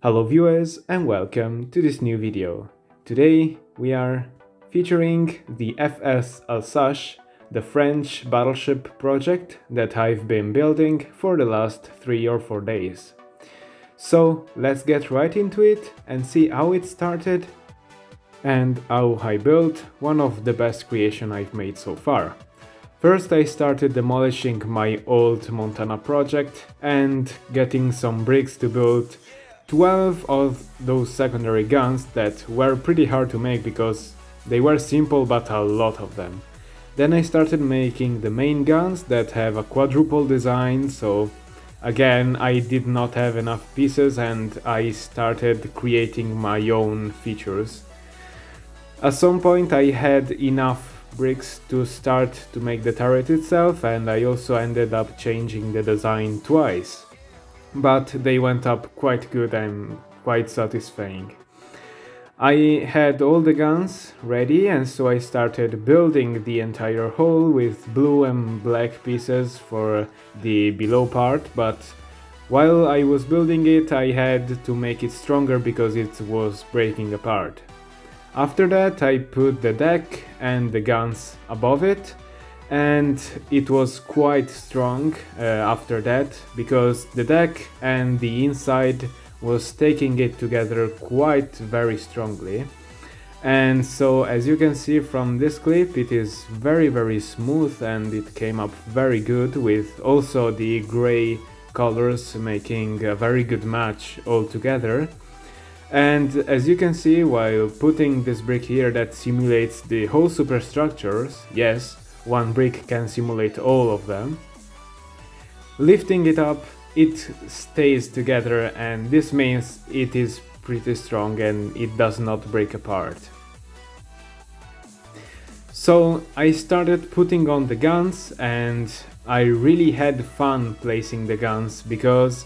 Hello viewers and welcome to this new video. Today we are featuring the FS Alsace, the French battleship project that I've been building for the last 3 or 4 days. So let's get right into it and see how it started and how I built one of the best creation I've made so far. First I started demolishing my old Montana project and getting some bricks to build 12 of those secondary guns that were pretty hard to make because they were simple but a lot of them. Then I started making the main guns that have a quadruple design, so again I did not have enough pieces and I started creating my own features. At some point I had enough bricks to start to make the turret itself, and I also ended up changing the design twice. But they went up quite good and quite satisfying. I had all the guns ready, and so I started building the entire hull with blue and black pieces for the below part, but while I was building it I had to make it stronger because it was breaking apart. After that I put the deck and the guns above it, and it was quite strong after that because the deck and the inside was taking it together quite very strongly. And so as you can see from this clip, it is very smooth and it came up very good, with also the gray colors making a very good match all together. And as you can see, while putting this brick here that simulates the whole superstructures, yes, one brick can simulate all of them. Lifting it up, it stays together, and this means it is pretty strong and it does not break apart. So I started putting on the guns and I really had fun placing the guns because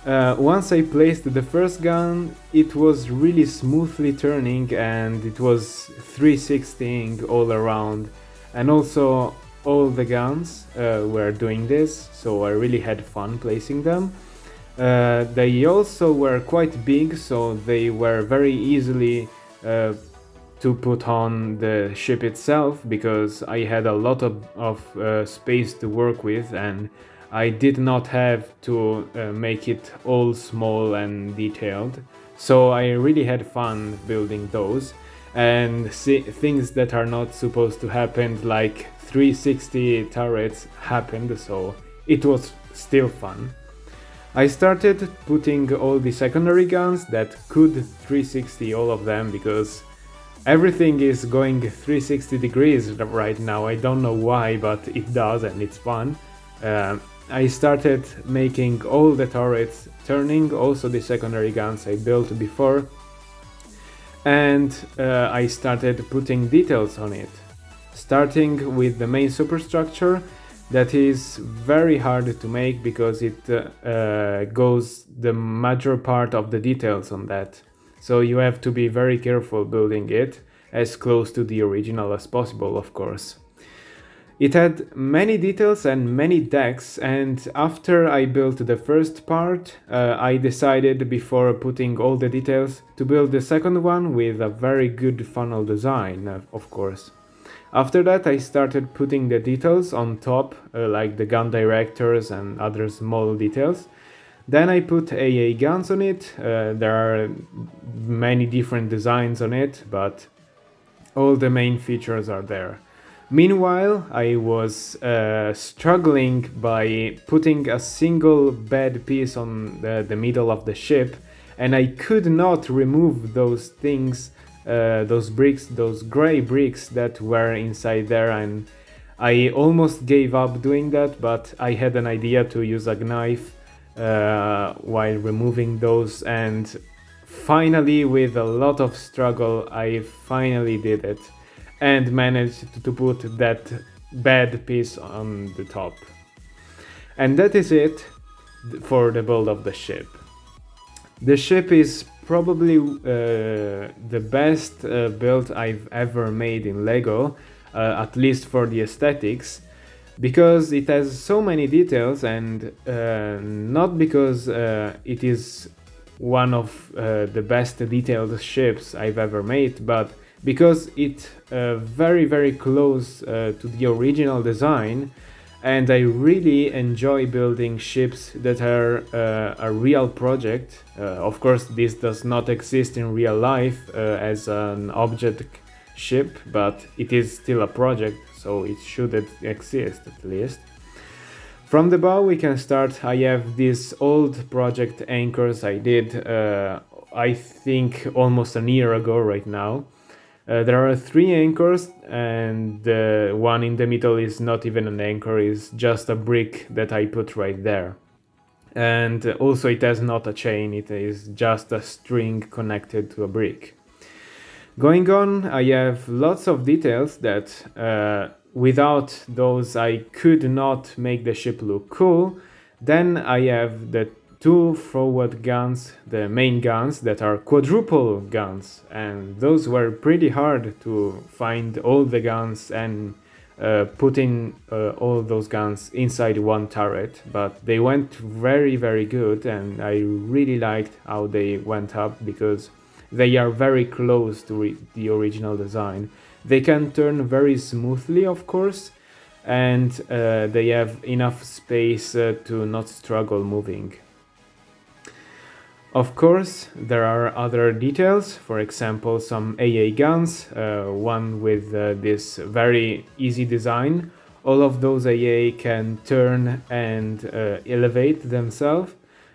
once I placed the first gun, it was really smoothly turning and it was 360ing all around. And also all the guns were doing this, so I really had fun placing them. They also were quite big, so they were very easily to put on the ship itself because I had a lot of space to work with, and I did not have to make it all small and detailed. So I really had fun building those. And things that are not supposed to happen, like 360 turrets, happened, so it was still fun. I started putting all the secondary guns that could 360 all of them because everything is going 360 degrees right now. I don't know why, but it does and it's fun. I started making all the turrets turning, also the secondary guns I built before. And I started putting details on it, starting with the main superstructure that is very hard to make because it goes the major part of the details on that. So you have to be very careful building it as close to the original as possible, of course. It had many details and many decks, and after I built the first part, I decided before putting all the details to build the second one with a very good funnel design, of course. After that I started putting the details on top, like the gun directors and other small details. Then I put AA guns on it. There are many different designs on it, but all the main features are there. Meanwhile, I was struggling by putting a single bad piece on the middle of the ship, and I could not remove those things, those bricks, those gray bricks that were inside there, and I almost gave up doing that, but I had an idea to use a knife while removing those, and finally, with a lot of struggle, I finally did it and managed to put that bad piece on the top. And that is it for the build of the ship. The ship is probably the best build I've ever made in Lego, at least for the aesthetics, because it has so many details, and not because it is one of the best detailed ships I've ever made, but because it's very close to the original design, and I really enjoy building ships that are a real project. Of course, this does not exist in real life as an object ship, but it is still a project, so it should exist at least. From the bow we can start. I have these old project anchors I did I think almost a year ago right now. There are 3 anchors, and the one in the middle is not even an anchor, it's just a brick that I put right there. And also it has not a chain, it is just a string connected to a brick. Going on, I have lots of details that without those I could not make the ship look cool. Then I have the 2 forward guns, the main guns, that are quadruple guns, and those were pretty hard to find all the guns and putting all those guns inside one turret, but they went very good, and I really liked how they went up because they are very close to the original design. They can turn very smoothly, of course, and they have enough space to not struggle moving. Of course, there are other details, for example some AA guns, one with this very easy design. All of those AA can turn and elevate themselves,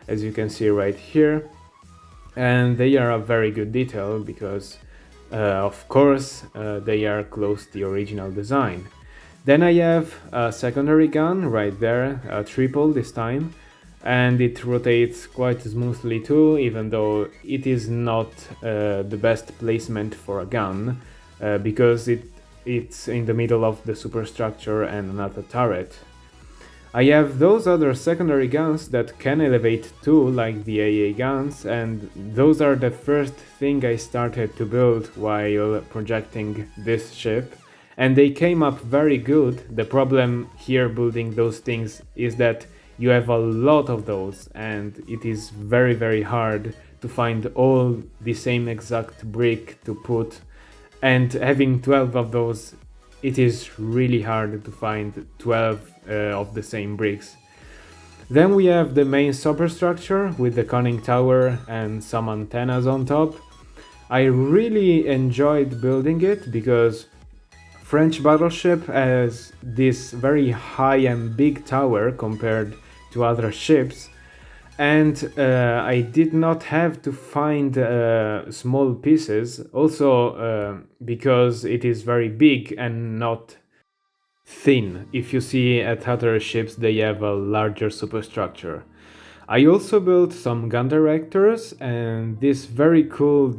as you can see right here. And they are a very good detail because, of course, they are close to the original design. Then I have a secondary gun right there, a triple this time. And it rotates quite smoothly too, even though it is not the best placement for a gun, because it's in the middle of the superstructure and another turret. I have those other secondary guns that can elevate too, like the AA guns, and those are the first thing I started to build while projecting this ship, and they came up very good. The problem here building those things is that you have a lot of those, and it is very hard to find all the same exact brick to put, and having 12 of those, it is really hard to find 12 of the same bricks. Then we have the main superstructure with the conning tower and some antennas on top. I really enjoyed building it because French Battleship has this very high and big tower compared to other ships, and I did not have to find small pieces, also because it is very big and not thin. If you see at other ships they have a larger superstructure. I also built some gun directors and this very cool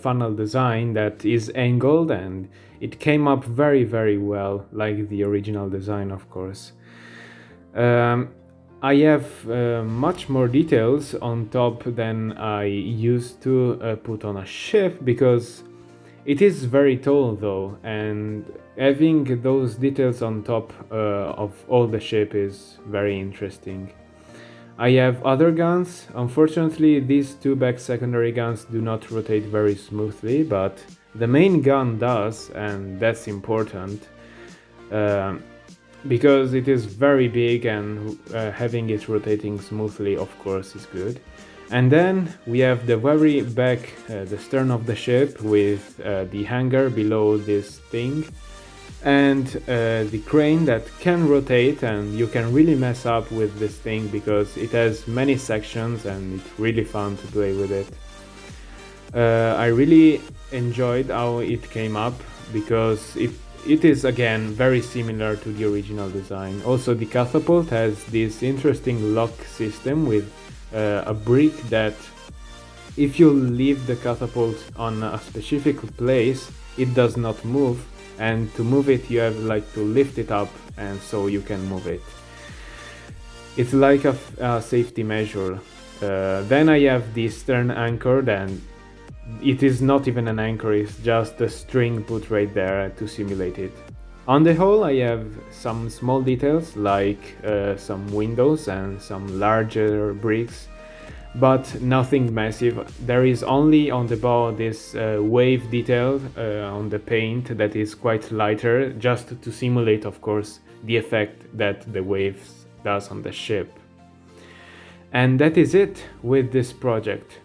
funnel design that is angled, and it came up very well, like the original design, of course. I have much more details on top than I used to put on a ship because it is very tall though, and having those details on top of all the ship is very interesting. I have other guns. Unfortunately, these 2 back secondary guns do not rotate very smoothly, but the main gun does, and that's important. Because it is very big, and having it rotating smoothly, of course, is good. And then we have the very back, the stern of the ship with the hangar below this thing, and the crane that can rotate, and you can really mess up with this thing because it has many sections and it's really fun to play with it. I really enjoyed how it came up because it is again very similar to the original design. Also, the catapult has this interesting lock system with a brick that if you leave the catapult on a specific place, it does not move, and to move it you have like to lift it up, and so you can move it. It's like a safety measure. Then I have the stern anchor, and it is not even an anchor, it's just a string put right there to simulate it. On the hull I have some small details like some windows and some larger bricks, but nothing massive. There is only on the bow this wave detail on the paint that is quite lighter, just to simulate, of course, the effect that the waves does on the ship. And that is it with this project.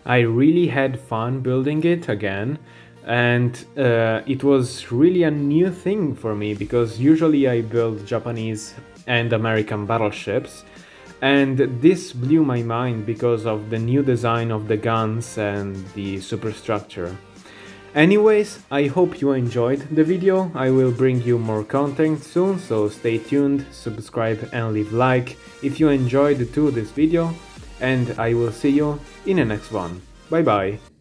I really had fun building it again, and it was really a new thing for me, because usually I build Japanese and American battleships, and this blew my mind because of the new design of the guns and the superstructure. Anyways, I hope you enjoyed the video. I will bring you more content soon, so stay tuned, subscribe and leave like if you enjoyed too this video, and I will see you in the next one. Bye bye!